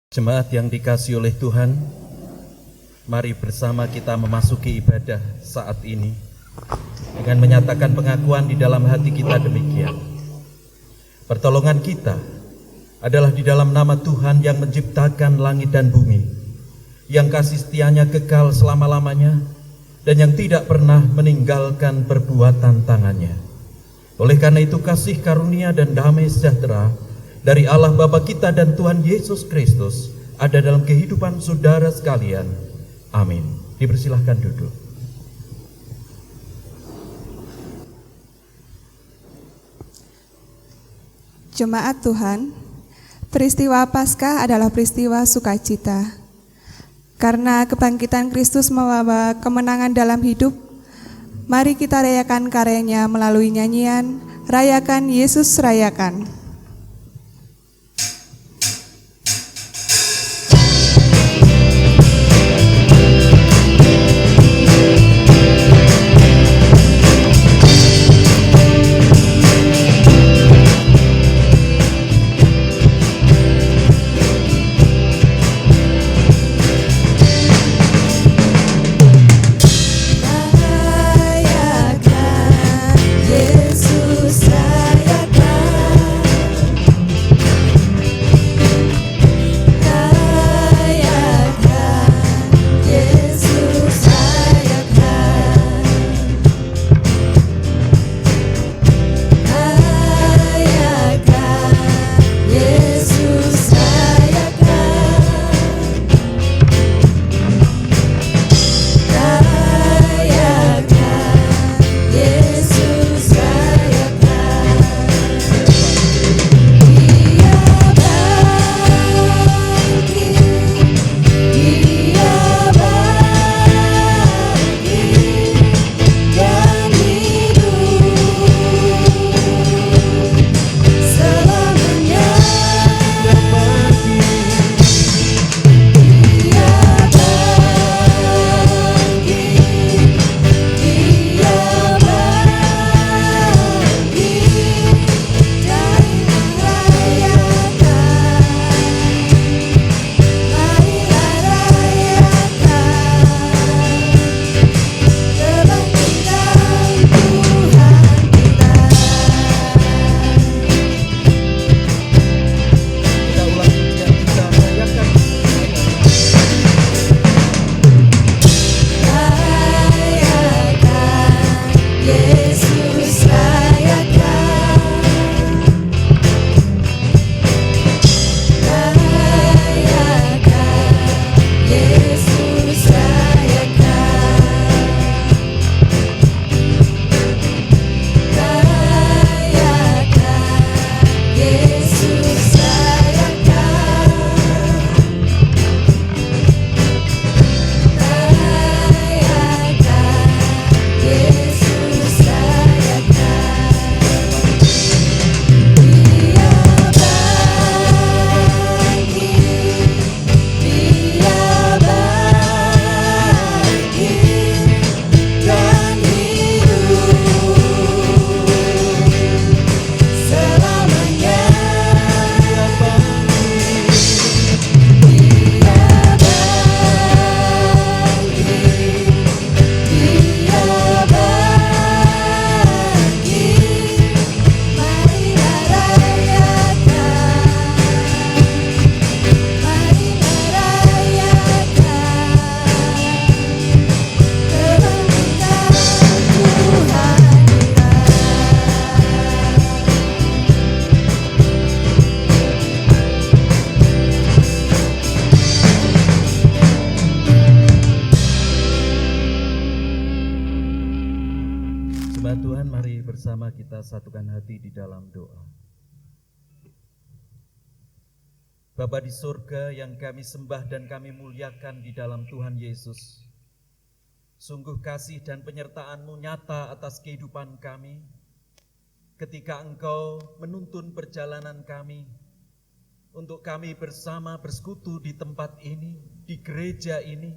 Jemaat yang dikasihi oleh Tuhan, mari bersama kita memasuki ibadah saat ini dengan menyatakan pengakuan di dalam hati kita demikian. Pertolongan kita adalah di dalam nama Tuhan yang menciptakan langit dan bumi, yang kasih setianya kekal selama-lamanya dan yang tidak pernah meninggalkan perbuatan tangannya. Oleh karena itu kasih karunia dan damai sejahtera dari Allah Bapa kita dan Tuhan Yesus Kristus ada dalam kehidupan saudara sekalian. Amin. Dipersilahkan duduk. Jemaat Tuhan, peristiwa Paskah adalah peristiwa sukacita. Karena kebangkitan Kristus membawa kemenangan dalam hidup, mari kita rayakan karyanya melalui nyanyian Rayakan Yesus Rayakan. Jemaat Tuhan, mari bersama kita satukan hati di dalam doa. Bapa di surga yang kami sembah dan kami muliakan di dalam Tuhan Yesus, sungguh kasih dan penyertaan-Mu nyata atas kehidupan kami ketika Engkau menuntun perjalanan kami untuk kami bersama bersekutu di tempat ini, di gereja ini.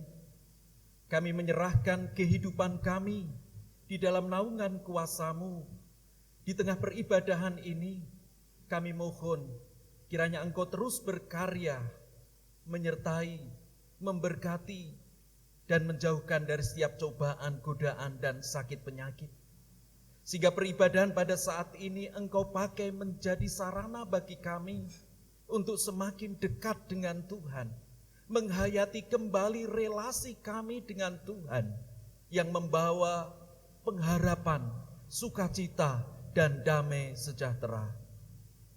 Kami menyerahkan kehidupan kami di dalam naungan kuasa-Mu. Di tengah peribadahan ini, kami mohon kiranya Engkau terus berkarya menyertai, memberkati, dan menjauhkan dari setiap cobaan, godaan, dan sakit penyakit. Sehingga peribadahan pada saat ini Engkau pakai menjadi sarana bagi kami untuk semakin dekat dengan Tuhan, menghayati kembali relasi kami dengan Tuhan yang membawa pengharapan, sukacita, dan damai sejahtera.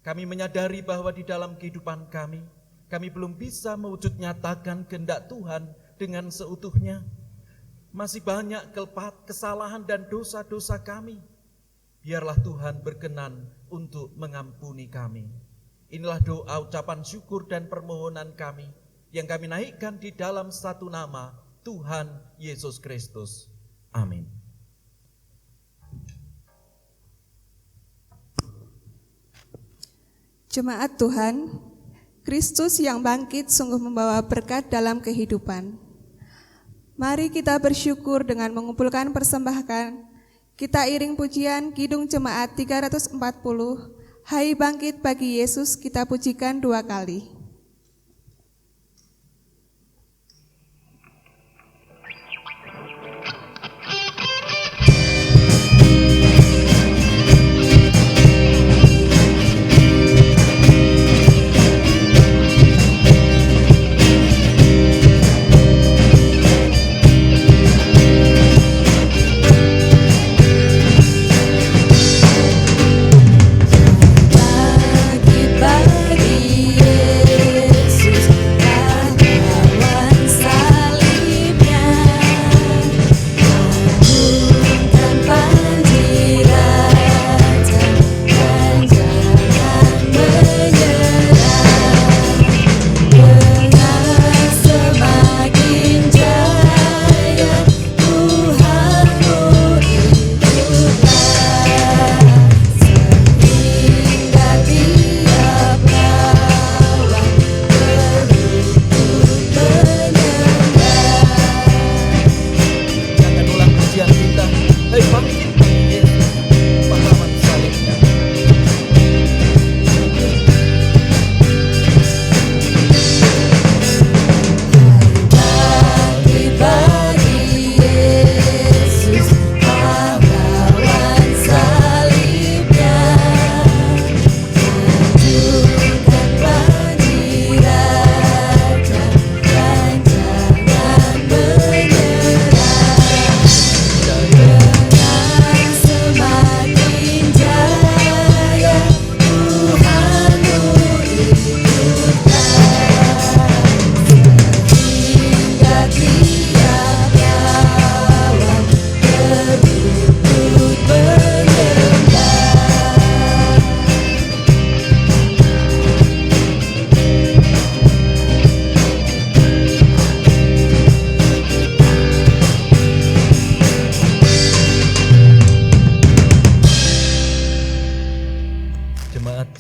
Kami menyadari bahwa di dalam kehidupan kami belum bisa mewujud nyatakan kehendak Tuhan dengan seutuhnya. Masih banyak kesalahan dan dosa-dosa kami. Biarlah Tuhan berkenan untuk mengampuni kami. Inilah doa, ucapan syukur dan permohonan kami yang kami naikkan di dalam satu nama, Tuhan Yesus Kristus. Amin. Jemaat Tuhan, Kristus yang bangkit sungguh membawa berkat dalam kehidupan. Mari kita bersyukur dengan mengumpulkan persembahan. Kita iring pujian Kidung Jemaat 340, Hai bangkit bagi Yesus, kita pujikan 2 kali.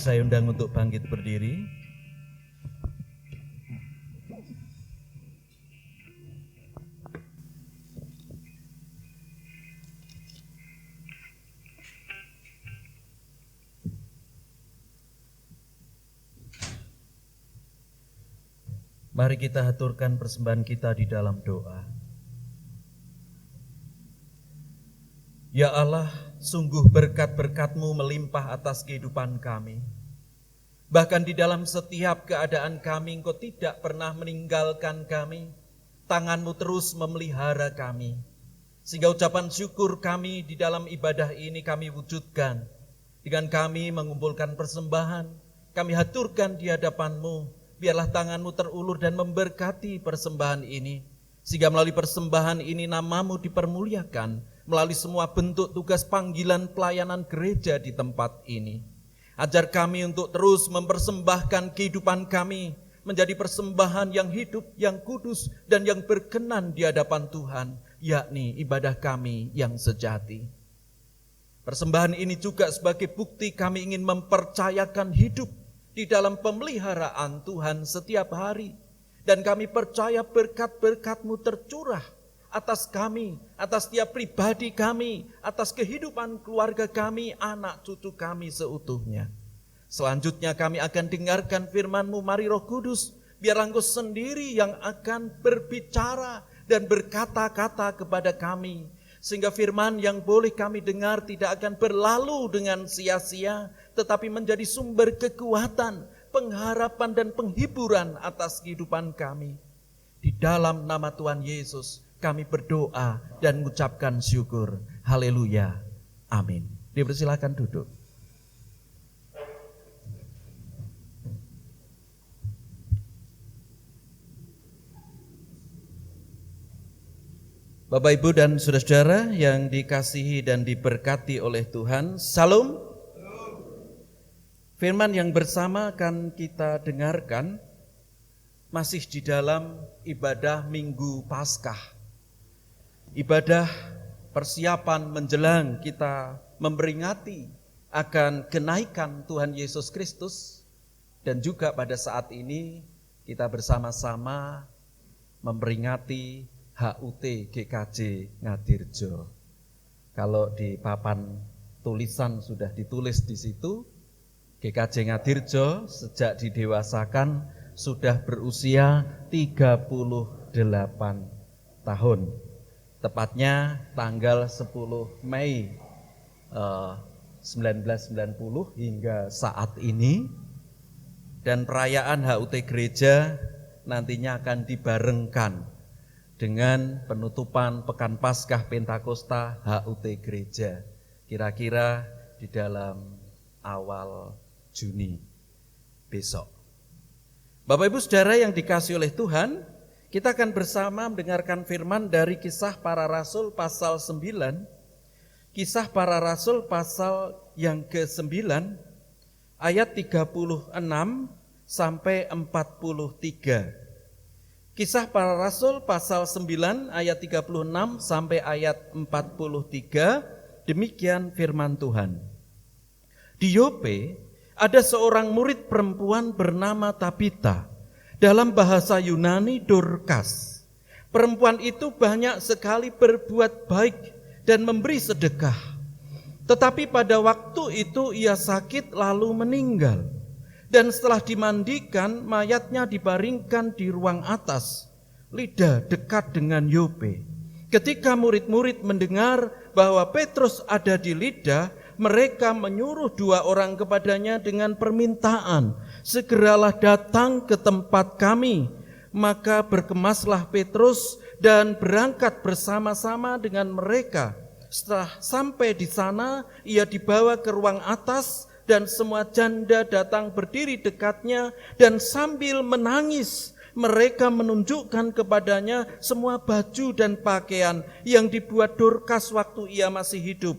Saya undang untuk bangkit berdiri. Mari kita haturkan persembahan kita di dalam doa. Ya Allah, sungguh berkat-berkat-Mu melimpah atas kehidupan kami. Bahkan di dalam setiap keadaan kami, Engkau tidak pernah meninggalkan kami. Tangan-Mu terus memelihara kami. Sehingga ucapan syukur kami di dalam ibadah ini kami wujudkan. Dengan kami mengumpulkan persembahan, kami haturkan di hadapan-Mu. Biarlah tangan-Mu terulur dan memberkati persembahan ini. Sehingga melalui persembahan ini nama-Mu dipermuliakan. Melalui semua bentuk tugas panggilan pelayanan gereja di tempat ini. Ajar kami untuk terus mempersembahkan kehidupan kami menjadi persembahan yang hidup, yang kudus, dan yang berkenan di hadapan Tuhan, yakni ibadah kami yang sejati. Persembahan ini juga sebagai bukti kami ingin mempercayakan hidup di dalam pemeliharaan Tuhan setiap hari. Dan kami percaya berkat-berkat-Mu tercurah atas kami, atas setiap pribadi kami, atas kehidupan keluarga kami, anak cucu kami seutuhnya. Selanjutnya kami akan dengarkan firman-Mu, mari Roh Kudus Biarlah Engkau sendiri yang akan berbicara dan berkata-kata kepada kami. Sehingga firman yang boleh kami dengar tidak akan berlalu dengan sia-sia, tetapi menjadi sumber kekuatan, pengharapan dan penghiburan atas kehidupan kami. Di dalam nama Tuhan Yesus kami berdoa dan mengucapkan syukur. Haleluya. Amin. Dipersilakan duduk. Bapak, Ibu, dan saudara-saudara yang dikasihi dan diberkati oleh Tuhan, Salam. Firman yang bersama akan kita dengarkan masih di dalam ibadah Minggu Paskah. Ibadah persiapan menjelang kita memperingati akan kenaikan Tuhan Yesus Kristus, dan juga pada saat ini kita bersama-sama memperingati HUT GKJ Ngadirjo. Kalau di papan tulisan sudah ditulis di situ, GKJ Ngadirjo sejak didewasakan sudah berusia 38 tahun. Tepatnya tanggal 10 Mei 1990 hingga saat ini. Dan perayaan HUT gereja nantinya akan dibarengkan dengan penutupan Pekan Paskah Pentakosta HUT gereja, kira-kira di dalam awal Juni besok. Bapak, Ibu, saudara yang dikasihi oleh Tuhan, kita akan bersama mendengarkan firman dari Kisah Para Rasul pasal 9. Kisah Para Rasul pasal yang ke-9 ayat 36 sampai 43. Kisah Para Rasul pasal 9 ayat 36 sampai ayat 43, demikian firman Tuhan. Di Yope ada seorang murid perempuan bernama Tabita, dalam bahasa Yunani Dorkas. Perempuan itu banyak sekali berbuat baik dan memberi sedekah. Tetapi pada waktu itu ia sakit lalu meninggal. Dan setelah dimandikan, mayatnya dibaringkan di ruang atas, Lida dekat dengan Yope. Ketika murid-murid mendengar bahwa Petrus ada di Lida, mereka menyuruh 2 orang kepadanya dengan permintaan, segeralah datang ke tempat kami. Maka berkemaslah Petrus dan berangkat bersama-sama dengan mereka. Setelah sampai di sana, ia dibawa ke ruang atas, dan semua janda datang berdiri dekatnya, dan sambil menangis mereka menunjukkan kepadanya semua baju dan pakaian yang dibuat Dorkas waktu ia masih hidup.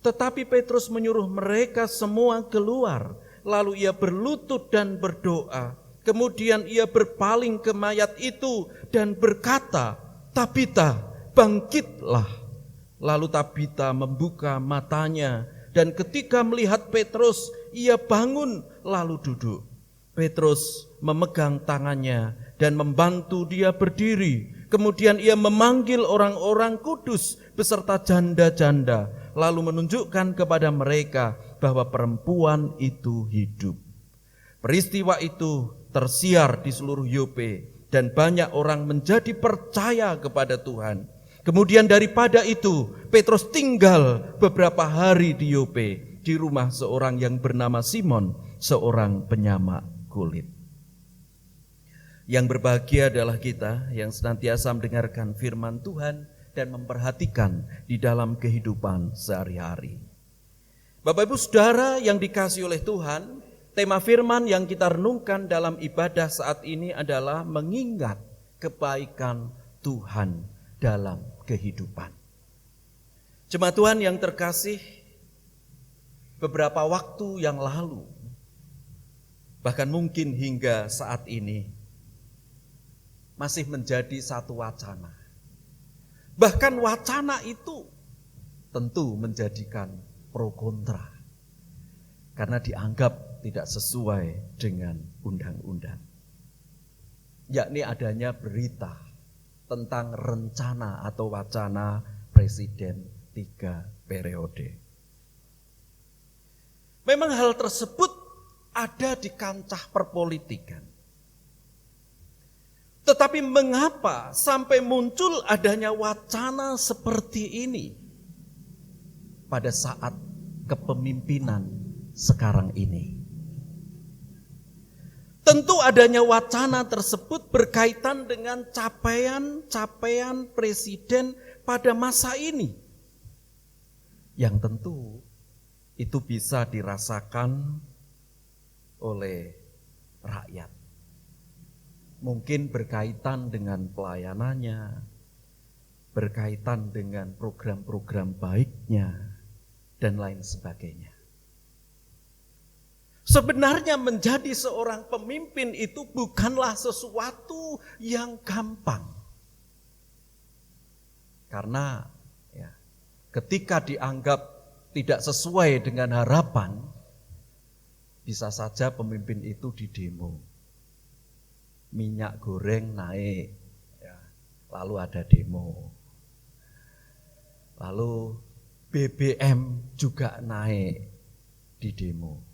Tetapi Petrus menyuruh mereka semua keluar, lalu ia berlutut dan berdoa. Kemudian ia berpaling ke mayat itu dan berkata, "Tabita, bangkitlah." Lalu Tabita membuka matanya, dan ketika melihat Petrus, ia bangun lalu duduk. Petrus memegang tangannya dan membantu dia berdiri. Kemudian ia memanggil orang-orang kudus beserta janda-janda, lalu menunjukkan kepada mereka bahwa perempuan itu hidup. Peristiwa itu tersiar di seluruh Yope, dan banyak orang menjadi percaya kepada Tuhan. Kemudian daripada itu, Petrus tinggal beberapa hari di Yope, di rumah seorang yang bernama Simon, seorang penyamak kulit. Yang berbahagia adalah kita yang senantiasa mendengarkan firman Tuhan dan memperhatikan di dalam kehidupan sehari-hari. Bapak, Ibu, saudara yang dikasihi oleh Tuhan, tema firman yang kita renungkan dalam ibadah saat ini adalah mengingat kebaikan Tuhan dalam kehidupan. Jemaat Tuhan yang terkasih, beberapa waktu yang lalu, bahkan mungkin hingga saat ini, masih menjadi satu wacana. Bahkan wacana itu tentu menjadikan pro kontra, karena dianggap tidak sesuai dengan undang-undang. Yakni adanya berita tentang rencana atau wacana presiden 3 periode. Memang hal tersebut ada di kancah perpolitikan. Tetapi mengapa sampai muncul adanya wacana seperti ini pada saat kepemimpinan sekarang ini? Tentu adanya wacana tersebut berkaitan dengan capaian-capaian presiden pada masa ini. Yang tentu itu bisa dirasakan oleh rakyat. Mungkin berkaitan dengan pelayanannya, berkaitan dengan program-program baiknya, dan lain sebagainya. Sebenarnya menjadi seorang pemimpin itu bukanlah sesuatu yang gampang. Karena ketika dianggap tidak sesuai dengan harapan, bisa saja pemimpin itu didemo. Minyak goreng naik, lalu ada demo. Lalu BBM juga naik di demo.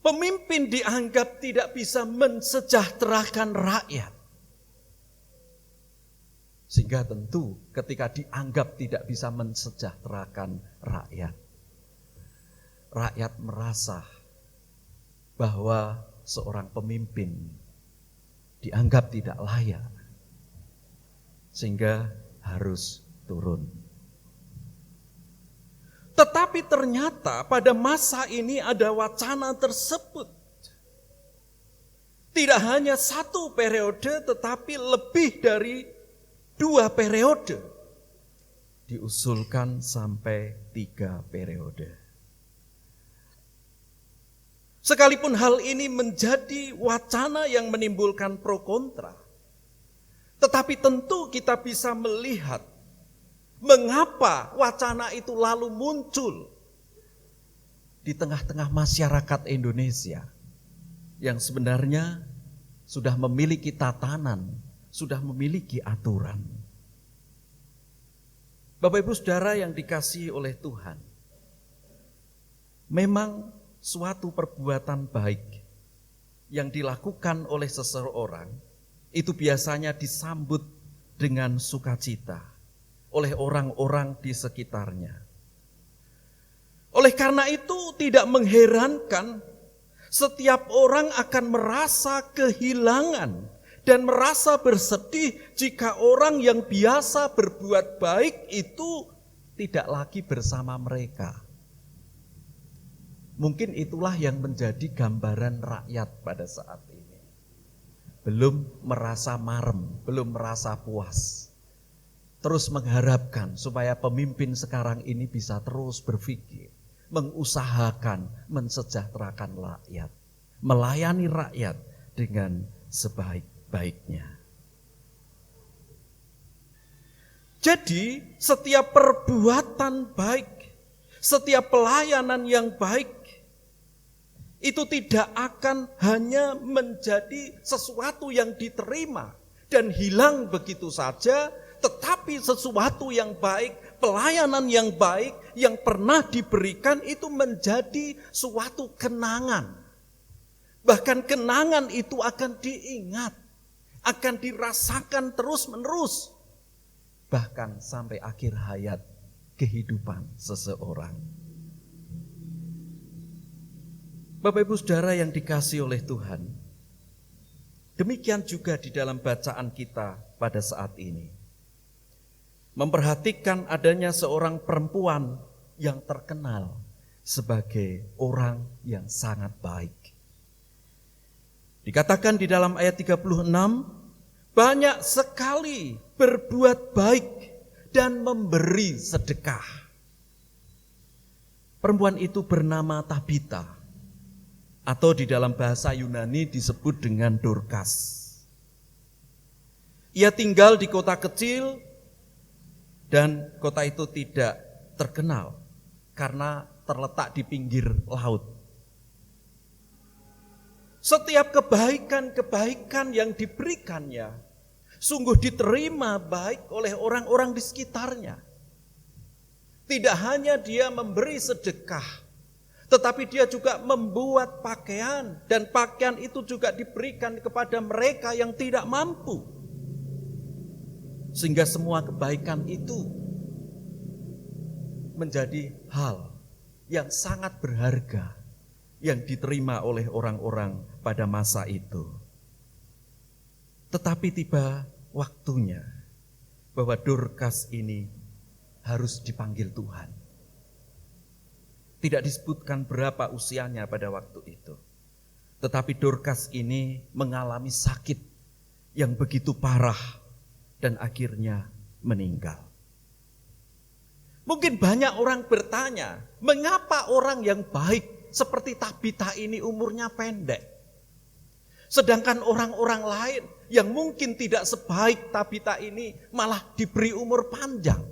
Pemimpin dianggap tidak bisa mensejahterakan rakyat. Sehingga tentu ketika dianggap tidak bisa mensejahterakan rakyat, rakyat merasa bahwa seorang pemimpin dianggap tidak layak, sehingga harus turun. Tetapi ternyata pada masa ini ada wacana tersebut. Tidak hanya 1 periode, tetapi lebih dari 2 periode. Diusulkan sampai 3 periode. Sekalipun hal ini menjadi wacana yang menimbulkan pro kontra, tetapi tentu kita bisa melihat mengapa wacana itu lalu muncul di tengah-tengah masyarakat Indonesia yang sebenarnya sudah memiliki tatanan, sudah memiliki aturan. Bapak Ibu Saudara yang dikasihi oleh Tuhan, memang suatu perbuatan baik yang dilakukan oleh seseorang itu biasanya disambut dengan sukacita oleh orang-orang di sekitarnya. Oleh karena itu tidak mengherankan setiap orang akan merasa kehilangan dan merasa bersedih jika orang yang biasa berbuat baik itu tidak lagi bersama mereka. Mungkin itulah yang menjadi gambaran rakyat pada saat ini. Belum merasa marem, belum merasa puas. Terus mengharapkan supaya pemimpin sekarang ini bisa terus berpikir, mengusahakan, mensejahterakan rakyat, melayani rakyat dengan sebaik-baiknya. Jadi setiap perbuatan baik, setiap pelayanan yang baik, itu tidak akan hanya menjadi sesuatu yang diterima dan hilang begitu saja, tetapi sesuatu yang baik, pelayanan yang baik yang pernah diberikan itu menjadi suatu kenangan. Bahkan kenangan itu akan diingat, akan dirasakan terus-menerus, bahkan sampai akhir hayat kehidupan seseorang. Bapak Ibu Saudara yang dikasihi oleh Tuhan, demikian juga di dalam bacaan kita pada saat ini. Memperhatikan adanya seorang perempuan yang terkenal sebagai orang yang sangat baik. Dikatakan di dalam ayat 36, banyak sekali berbuat baik dan memberi sedekah. Perempuan itu bernama Tabita, atau di dalam bahasa Yunani disebut dengan Dorcas. Ia tinggal di kota kecil dan kota itu tidak terkenal karena terletak di pinggir laut. Setiap kebaikan-kebaikan yang diberikannya sungguh diterima baik oleh orang-orang di sekitarnya. Tidak hanya dia memberi sedekah, Tetapi dia juga membuat pakaian, dan pakaian itu juga diberikan kepada mereka yang tidak mampu. Sehingga semua kebaikan itu menjadi hal yang sangat berharga yang diterima oleh orang-orang pada masa itu. Tetapi tiba waktunya bahwa Dorcas ini harus dipanggil Tuhan. Tidak disebutkan berapa usianya pada waktu itu. Tetapi Dorcas ini mengalami sakit yang begitu parah dan akhirnya meninggal. Mungkin banyak orang bertanya, mengapa orang yang baik seperti Tabita ini umurnya pendek? Sedangkan orang-orang lain yang mungkin tidak sebaik Tabita ini malah diberi umur panjang.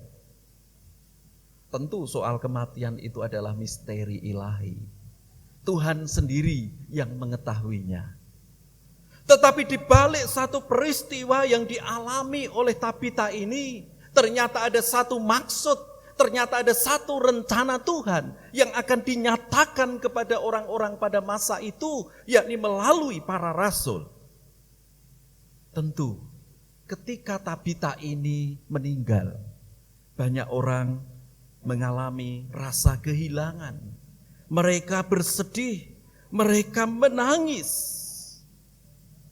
Tentu soal kematian itu adalah misteri ilahi. Tuhan sendiri yang mengetahuinya. Tetapi di balik satu peristiwa yang dialami oleh Tabita ini, ternyata ada satu maksud, ternyata ada satu rencana Tuhan yang akan dinyatakan kepada orang-orang pada masa itu, yakni melalui para rasul. Tentu ketika Tabita ini meninggal, banyak orang mengalami rasa kehilangan. Mereka bersedih, mereka menangis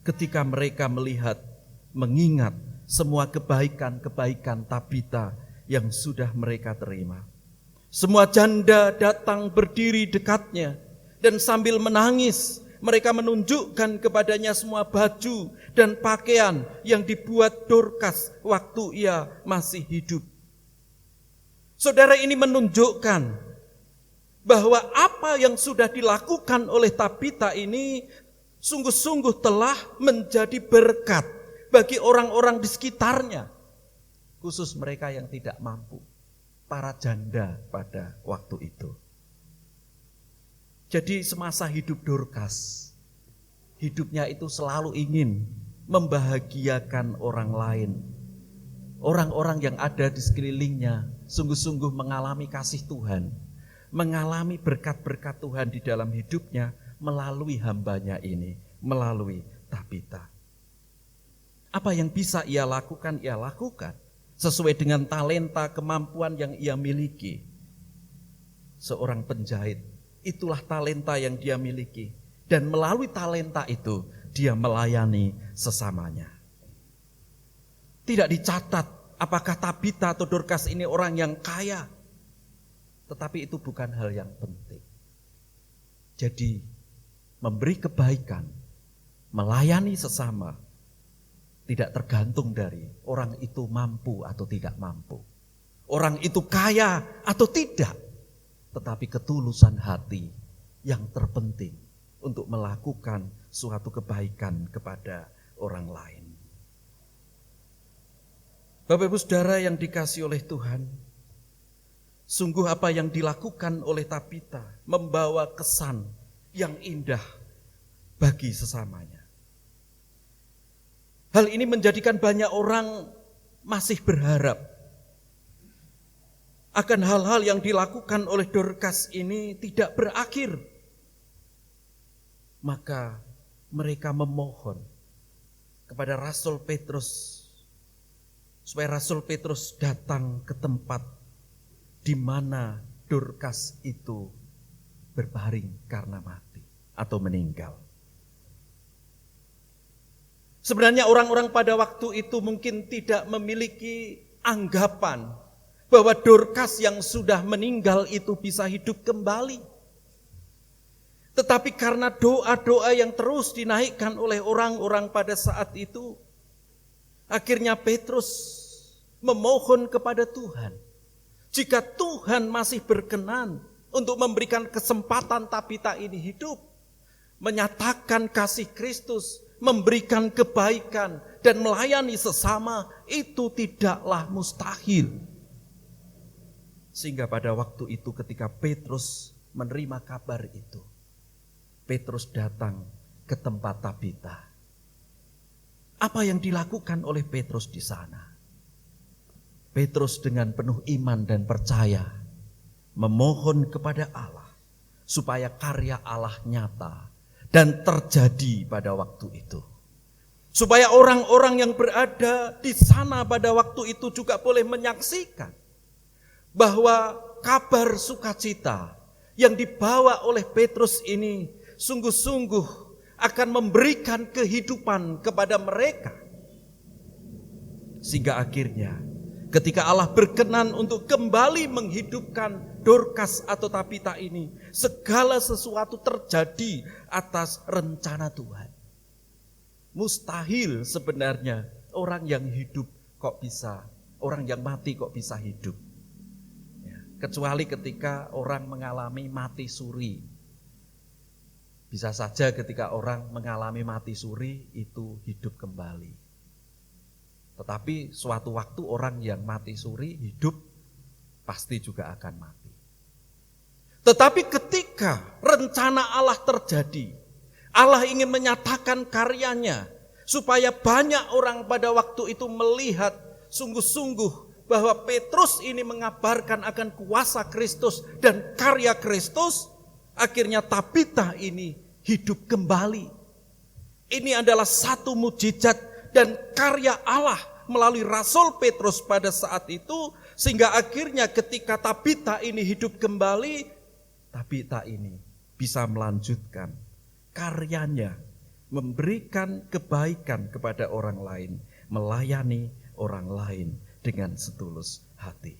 ketika mereka melihat, mengingat semua kebaikan-kebaikan Tabita yang sudah mereka terima. Semua janda datang berdiri dekatnya dan sambil menangis mereka menunjukkan kepadanya semua baju dan pakaian yang dibuat Dorcas waktu ia masih hidup. Saudara, ini menunjukkan bahwa apa yang sudah dilakukan oleh Tabita ini sungguh-sungguh telah menjadi berkat bagi orang-orang di sekitarnya, khusus mereka yang tidak mampu, para janda pada waktu itu. Jadi semasa hidup Dorcas, hidupnya itu selalu ingin membahagiakan orang lain. Orang-orang yang ada di sekelilingnya sungguh-sungguh mengalami kasih Tuhan, mengalami berkat-berkat Tuhan di dalam hidupnya melalui hambanya ini, melalui Tabita. Apa yang bisa ia lakukan, sesuai dengan talenta kemampuan yang ia miliki. Seorang penjahit, itulah talenta yang dia miliki. Dan melalui talenta itu, dia melayani sesamanya. Tidak dicatat apakah Tabita atau Dorcas ini orang yang kaya. Tetapi itu bukan hal yang penting. Jadi memberi kebaikan, melayani sesama, tidak tergantung dari orang itu mampu atau tidak mampu. Orang itu kaya atau tidak. Tetapi ketulusan hati yang terpenting untuk melakukan suatu kebaikan kepada orang lain. Bapak Ibu Saudara yang dikasihi oleh Tuhan, sungguh apa yang dilakukan oleh Tabita membawa kesan yang indah bagi sesamanya. Hal ini menjadikan banyak orang masih berharap akan hal-hal yang dilakukan oleh Dorcas ini tidak berakhir. Maka mereka memohon kepada Rasul Petrus supaya Rasul Petrus datang ke tempat di mana Dorcas itu berbaring karena mati atau meninggal. Sebenarnya orang-orang pada waktu itu mungkin tidak memiliki anggapan bahwa Dorcas yang sudah meninggal itu bisa hidup kembali. Tetapi karena doa-doa yang terus dinaikkan oleh orang-orang pada saat itu, akhirnya Petrus memohon kepada Tuhan, jika Tuhan masih berkenan untuk memberikan kesempatan Tabita ini hidup, menyatakan kasih Kristus, memberikan kebaikan dan melayani sesama, itu tidaklah mustahil. Sehingga pada waktu itu ketika Petrus menerima kabar itu, Petrus datang ke tempat Tabita. Apa yang dilakukan oleh Petrus di sana? Petrus dengan penuh iman dan percaya memohon kepada Allah supaya karya Allah nyata dan terjadi pada waktu itu. Supaya orang-orang yang berada di sana pada waktu itu juga boleh menyaksikan bahwa kabar sukacita yang dibawa oleh Petrus ini sungguh-sungguh akan memberikan kehidupan kepada mereka. Sehingga akhirnya ketika Allah berkenan untuk kembali menghidupkan Dorcas atau Tabita ini, segala sesuatu terjadi atas rencana Tuhan. Mustahil sebenarnya orang yang hidup kok bisa, orang yang mati kok bisa hidup. Ya, kecuali ketika orang mengalami mati suri. Bisa saja ketika orang mengalami mati suri itu hidup kembali. Tetapi suatu waktu orang yang mati suri hidup pasti juga akan mati. Tetapi ketika rencana Allah terjadi, Allah ingin menyatakan karyanya supaya banyak orang pada waktu itu melihat sungguh-sungguh bahwa Petrus ini mengabarkan akan kuasa Kristus dan karya Kristus. Akhirnya Tabita ini hidup kembali. Ini adalah satu mukjizat dan karya Allah melalui Rasul Petrus pada saat itu. Sehingga akhirnya ketika Tabita ini hidup kembali, Tabita ini bisa melanjutkan karyanya, memberikan kebaikan kepada orang lain, melayani orang lain dengan setulus hati.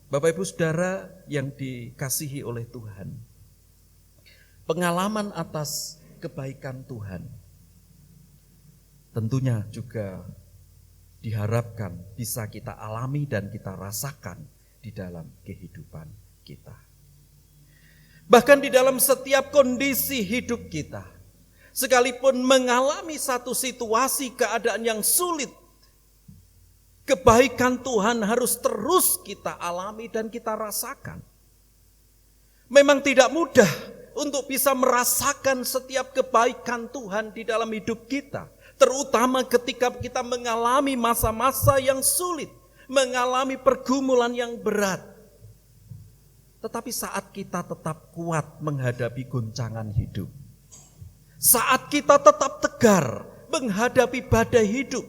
Bapak Ibu Saudara yang dikasihi oleh Tuhan, pengalaman atas kebaikan Tuhan tentunya juga diharapkan bisa kita alami dan kita rasakan di dalam kehidupan kita. Bahkan di dalam setiap kondisi hidup kita, sekalipun mengalami satu situasi keadaan yang sulit, kebaikan Tuhan harus terus kita alami dan kita rasakan. Memang tidak mudah untuk bisa merasakan setiap kebaikan Tuhan di dalam hidup kita, terutama ketika kita mengalami masa-masa yang sulit, mengalami pergumulan yang berat. Tetapi saat kita tetap kuat menghadapi goncangan hidup, saat kita tetap tegar menghadapi badai hidup,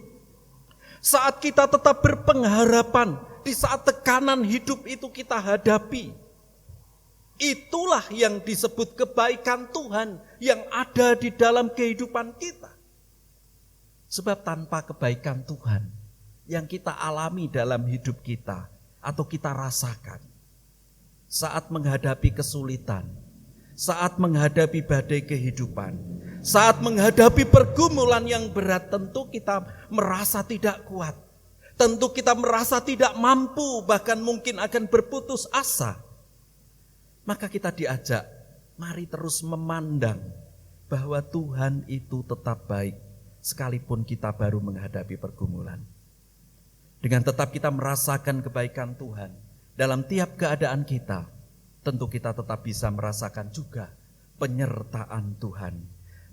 saat kita tetap berpengharapan di saat tekanan hidup itu kita hadapi, itulah yang disebut kebaikan Tuhan yang ada di dalam kehidupan kita. Sebab tanpa kebaikan Tuhan yang kita alami dalam hidup kita atau kita rasakan, saat menghadapi kesulitan, saat menghadapi badai kehidupan, saat menghadapi pergumulan yang berat, tentu kita merasa tidak kuat. Tentu kita merasa tidak mampu, bahkan mungkin akan berputus asa. Maka kita diajak, mari terus memandang bahwa Tuhan itu tetap baik, sekalipun kita baru menghadapi pergumulan. Dengan tetap kita merasakan kebaikan Tuhan dalam tiap keadaan kita, tentu kita tetap bisa merasakan juga penyertaan Tuhan,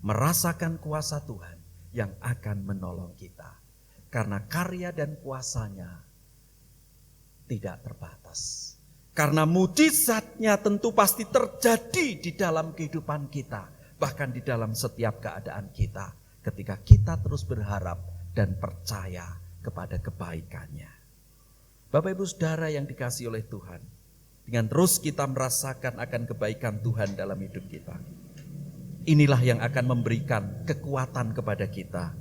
merasakan kuasa Tuhan yang akan menolong kita. Karena karya dan kuasanya tidak terbatas. Karena mujizatnya tentu pasti terjadi di dalam kehidupan kita, bahkan di dalam setiap keadaan kita, ketika kita terus berharap dan percaya kepada kebaikannya. Bapak Ibu Saudara yang dikasihi oleh Tuhan, dengan terus kita merasakan akan kebaikan Tuhan dalam hidup kita, inilah yang akan memberikan kekuatan kepada kita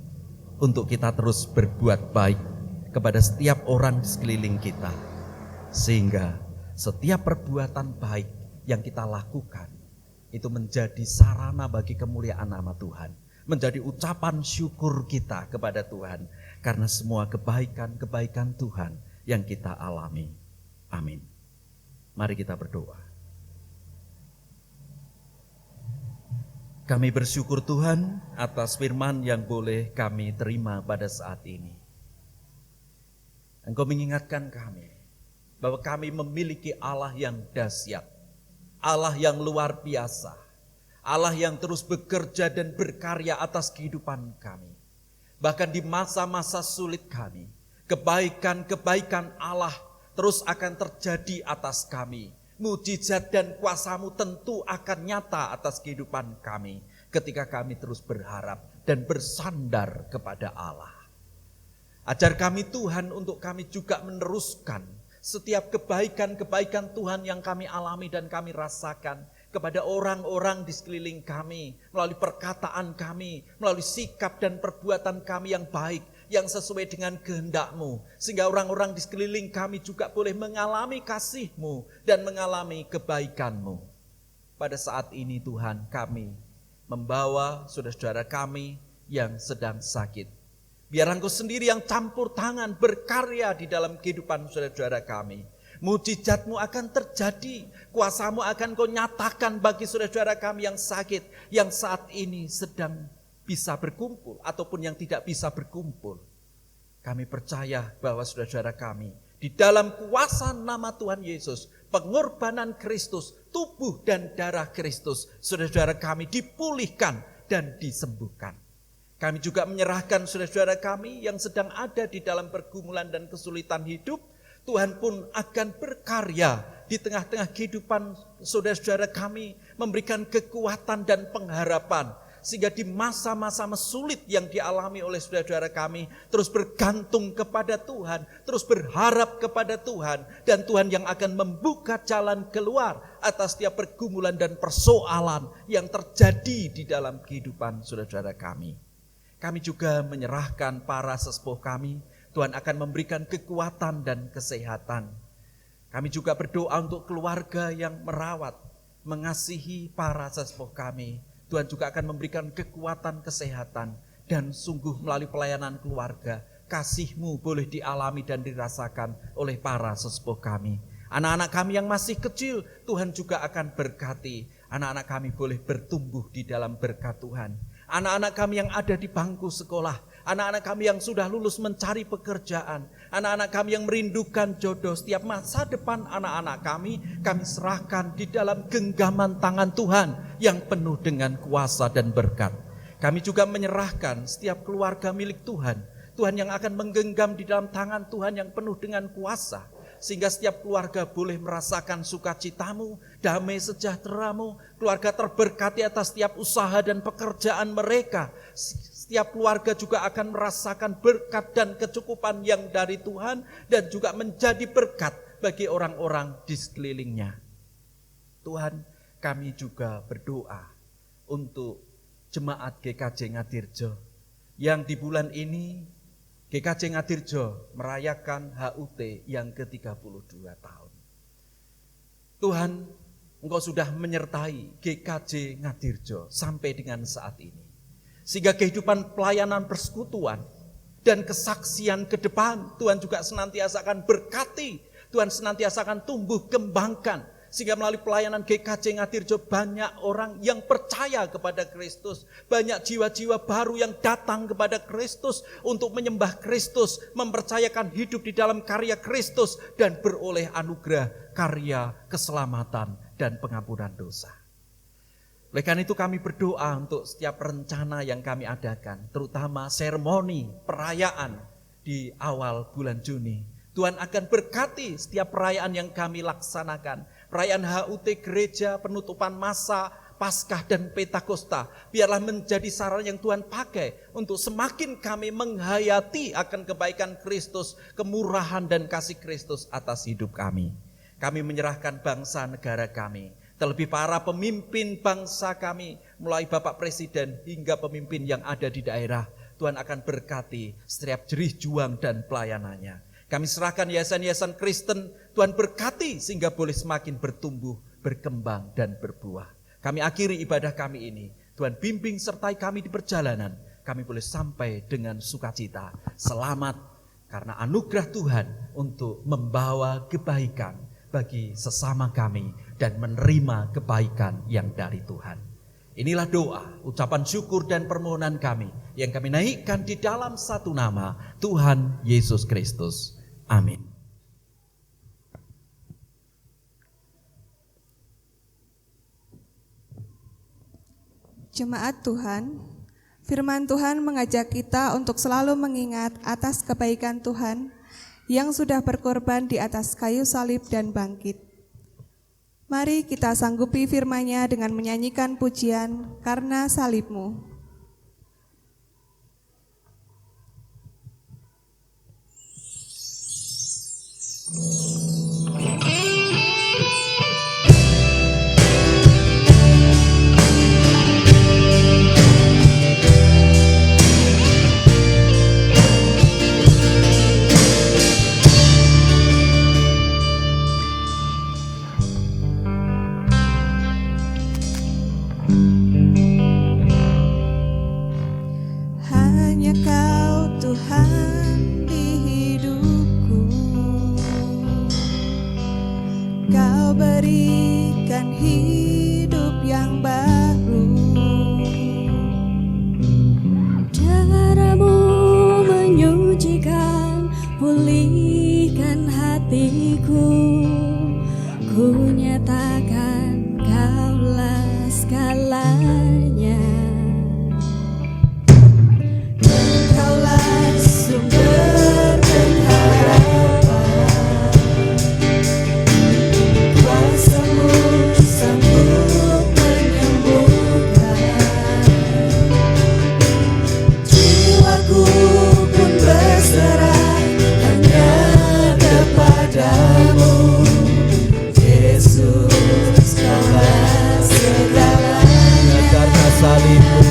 untuk kita terus berbuat baik kepada setiap orang di sekeliling kita. Sehingga setiap perbuatan baik yang kita lakukan itu menjadi sarana bagi kemuliaan nama Tuhan, menjadi ucapan syukur kita kepada Tuhan karena semua kebaikan-kebaikan Tuhan yang kita alami. Amin. Mari kita berdoa. Kami bersyukur Tuhan atas firman yang boleh kami terima pada saat ini. Engkau mengingatkan kami bahwa kami memiliki Allah yang dahsyat, Allah yang luar biasa, Allah yang terus bekerja dan berkarya atas kehidupan kami. Bahkan di masa-masa sulit kami, kebaikan-kebaikan Allah terus akan terjadi atas kami. Mujizat dan kuasa-Mu tentu akan nyata atas kehidupan kami ketika kami terus berharap dan bersandar kepada Allah. Ajar kami Tuhan untuk kami juga meneruskan setiap kebaikan-kebaikan Tuhan yang kami alami dan kami rasakan kepada orang-orang di sekeliling kami, melalui perkataan kami, melalui sikap dan perbuatan kami yang baik, yang sesuai dengan kehendak-Mu, sehingga orang-orang di sekeliling kami juga boleh mengalami kasih-Mu dan mengalami kebaikan-Mu. Pada saat ini Tuhan, kami membawa saudara-saudara kami yang sedang sakit. Biar Engkau sendiri yang campur tangan berkarya di dalam kehidupan saudara-saudara kami. Mujizat-Mu akan terjadi, kuasa-Mu akan Kau nyatakan bagi saudara-saudara kami yang sakit, yang saat ini sedang bisa berkumpul ataupun yang tidak bisa berkumpul. Kami percaya bahwa saudara-saudara kami di dalam kuasa nama Tuhan Yesus, pengorbanan Kristus, tubuh dan darah Kristus, saudara-saudara kami dipulihkan dan disembuhkan. Kami juga menyerahkan saudara-saudara kami yang sedang ada di dalam pergumulan dan kesulitan hidup. Tuhan pun akan berkarya di tengah-tengah kehidupan saudara-saudara kami, memberikan kekuatan dan pengharapan. Sehingga di masa-masa sulit yang dialami oleh saudara-saudara kami, terus bergantung kepada Tuhan, terus berharap kepada Tuhan. Dan Tuhan yang akan membuka jalan keluar atas setiap pergumulan dan persoalan yang terjadi di dalam kehidupan saudara-saudara kami. Kami juga menyerahkan para sesepuh kami, Tuhan akan memberikan kekuatan dan kesehatan. Kami juga berdoa untuk keluarga yang merawat, mengasihi para sesepuh kami. Tuhan juga akan memberikan kekuatan kesehatan dan sungguh melalui pelayanan keluarga, kasih-Mu boleh dialami dan dirasakan oleh para sesepuh kami. Anak-anak kami yang masih kecil, Tuhan juga akan berkati. Anak-anak kami boleh bertumbuh di dalam berkat Tuhan. Anak-anak kami yang ada di bangku sekolah, anak-anak kami yang sudah lulus mencari pekerjaan, anak-anak kami yang merindukan jodoh, setiap masa depan anak-anak kami serahkan di dalam genggaman tangan Tuhan yang penuh dengan kuasa dan berkat. Kami juga menyerahkan setiap keluarga milik Tuhan, Tuhan yang akan menggenggam di dalam tangan Tuhan yang penuh dengan kuasa. Sehingga setiap keluarga boleh merasakan sukacita-Mu, damai sejahtera-Mu. Keluarga terberkati atas setiap usaha dan pekerjaan mereka. Setiap keluarga juga akan merasakan berkat dan kecukupan yang dari Tuhan. Dan juga menjadi berkat bagi orang-orang di sekelilingnya. Tuhan, kami juga berdoa untuk jemaat GKJ Ngadirjo. Yang di bulan ini GKJ Ngadirjo merayakan HUT yang ke-32 tahun. Tuhan, Engkau sudah menyertai GKJ Ngadirjo sampai dengan saat ini. Sehingga kehidupan pelayanan persekutuan dan kesaksian ke depan, Tuhan juga senantiasa akan berkati. Tuhan senantiasa akan tumbuh kembangkan. Sehingga melalui pelayanan GKJ Ngadirjo banyak orang yang percaya kepada Kristus. Banyak jiwa-jiwa baru yang datang kepada Kristus untuk menyembah Kristus. Mempercayakan hidup di dalam karya Kristus dan beroleh anugerah karya keselamatan dan pengampunan dosa. Oleh karena itu kami berdoa untuk setiap rencana yang kami adakan. Terutama seremoni perayaan di awal bulan Juni. Tuhan akan berkati setiap perayaan yang kami laksanakan. Perayaan HUT gereja, penutupan masa, Paskah dan Pentakosta. Biarlah menjadi sarana yang Tuhan pakai untuk semakin kami menghayati akan kebaikan Kristus, kemurahan dan kasih Kristus atas hidup kami. Kami menyerahkan bangsa negara kami, terlebih para pemimpin bangsa kami, mulai Bapak Presiden hingga pemimpin yang ada di daerah. Tuhan akan berkati setiap jerih juang dan pelayanannya. Kami serahkan yayasan-yayasan Kristen, Tuhan berkati sehingga boleh semakin bertumbuh, berkembang dan berbuah. Kami akhiri ibadah kami ini, Tuhan bimbing sertai kami di perjalanan, kami boleh sampai dengan sukacita. Selamat karena anugerah Tuhan untuk membawa kebaikan bagi sesama kami dan menerima kebaikan yang dari Tuhan. Inilah doa, ucapan syukur dan permohonan kami yang kami naikkan di dalam satu nama, Tuhan Yesus Kristus. Amin. Jemaat Tuhan, firman Tuhan mengajak kita untuk selalu mengingat atas kebaikan Tuhan yang sudah berkorban di atas kayu salib dan bangkit. Mari kita sanggupi firman-Nya dengan menyanyikan pujian Karena Salib-Mu. Hanya Kau Tuhan di hidupku, Kau berikan hidup yang baru. Darah-Mu menyucikan, pulihkan hatiku. Ku nyatakan Kaulah segalanya. Kaulah sumber pengharapan, kuasa-Mu sanggup menyembuhkan. Jiwaku pun berserah hanya kepadamu, Yesus, Kaulah segalanya. Karena salib-Mu,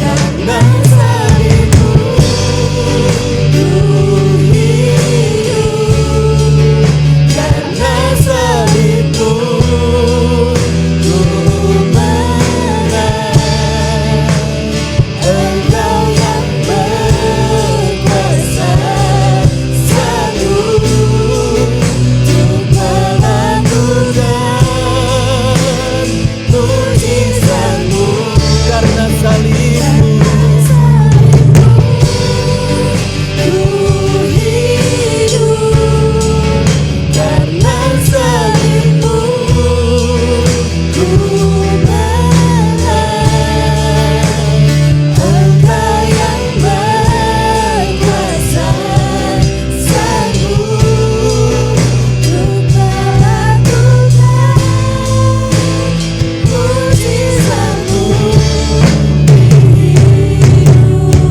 Karena salib-Mu ku hidup, karena salib-Mu ku menang. Engkau yang berkuasa sanggup untuk melakukan mujizat-Mu. karena salib-Mu, Karena salib-Mu ku menang. Engkau yang berkuasa sanggup untuk melakukan mujizat-Mu di hidupku.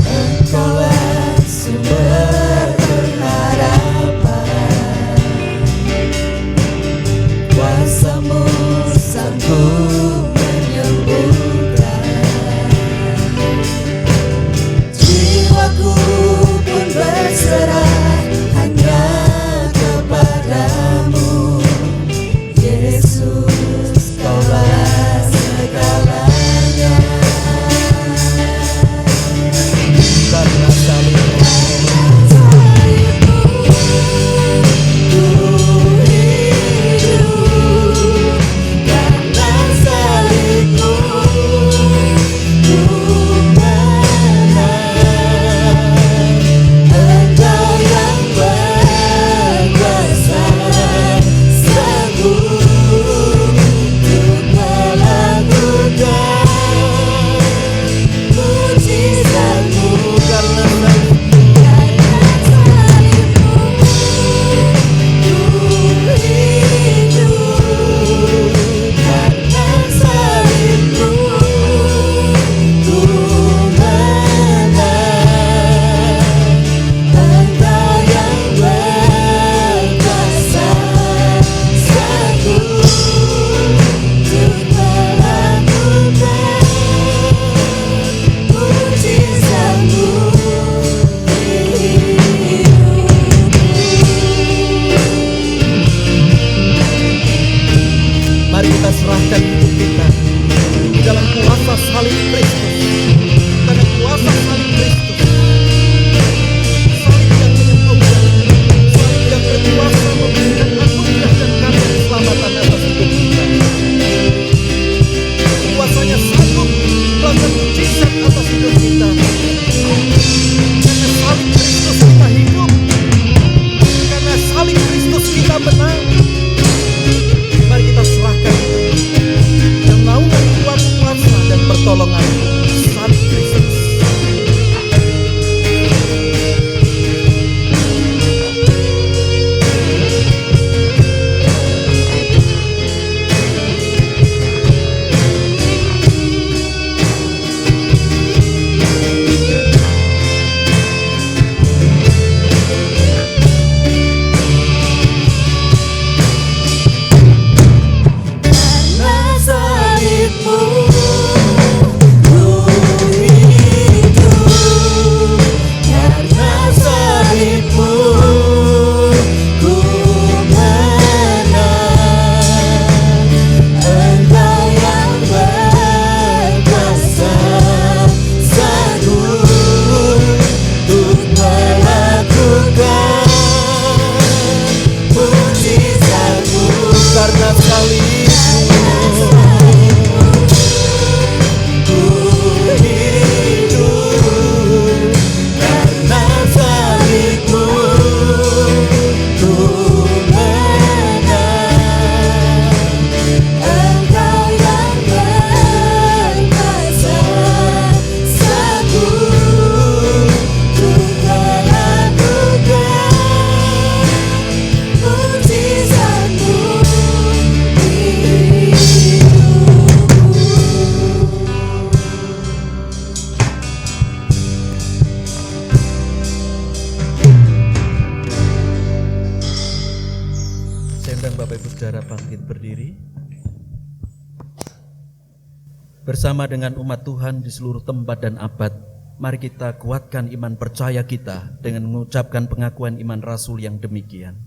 Engkaulah sumber pengharapan, kuasa-Mu sanggup menyembuhkan. Jiwaku pun berserah hanya kepadamu, Yesus, Kaulah segalanya. karena salib-Mu, karena salib-Mu ku menang. Engkau yang berkuasa sanggup untuk melakukan mujizat-Mu. karena salib-Mu, Karena salib-Mu ku menang. Engkau yang berkuasa sanggup untuk melakukan mujizat-Mu di hidupku. mari kita serahkan hidup kita di dalam kuasa salib Kristus. Karena kuasa salib Kristus, salib yang menyembuhkan, salib yang berkuasa memberikan anugerah dan karya keselamatan atas hidup kita. Kuasanya sanggup melakukan mujizat atas hidup kita. Karena salib Kristus kita hidup, karena salib Kristus kita menang. Mari kita serahkan yang naungan kuat kuasa dan pertolongan undang Bapak Ibu Saudara bangkit berdiri. Bersama dengan umat Tuhan di seluruh tempat dan abad, mari kita kuatkan iman percaya kita dengan mengucapkan pengakuan iman Rasul yang demikian.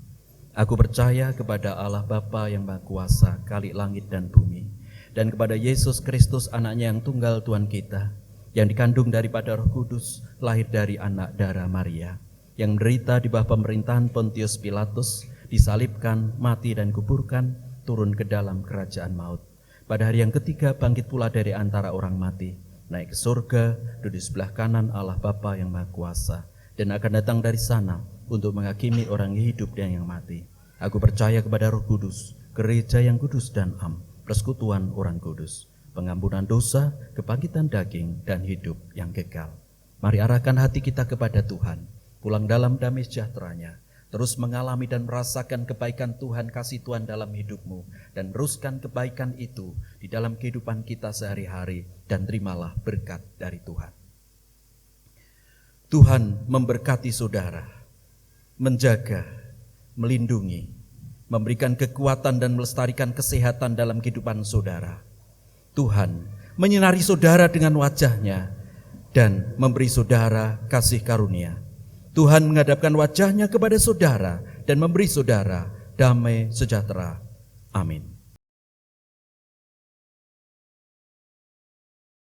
Aku percaya kepada Allah Bapa yang Maha Kuasa, Khalik langit dan bumi, dan kepada Yesus Kristus anaknya yang tunggal Tuhan kita, yang dikandung daripada Roh Kudus, lahir dari anak darah Maria, yang menderita di bawah pemerintahan Pontius Pilatus, disalibkan, mati dan kuburkan, turun ke dalam kerajaan maut. Pada hari yang ketiga bangkit pula dari antara orang mati, naik ke surga, duduk di sebelah kanan Allah Bapa yang Maha Kuasa, dan akan datang dari sana untuk menghakimi orang yang hidup dan yang mati. Aku percaya kepada Roh Kudus, gereja yang kudus dan am, persekutuan orang kudus, pengampunan dosa, kebangkitan daging, dan hidup yang kekal. Mari arahkan hati kita kepada Tuhan, pulang dalam damai sejahtera-Nya, terus mengalami dan merasakan kebaikan Tuhan, kasih Tuhan dalam hidupmu, dan teruskan kebaikan itu di dalam kehidupan kita sehari-hari, dan terimalah berkat dari Tuhan. Tuhan memberkati saudara, menjaga, melindungi, memberikan kekuatan dan melestarikan kesehatan dalam kehidupan saudara. Tuhan menyinari saudara dengan wajah-Nya dan memberi saudara kasih karunia. Tuhan menghadapkan wajah-Nya kepada saudara dan memberi saudara damai sejahtera. Amin.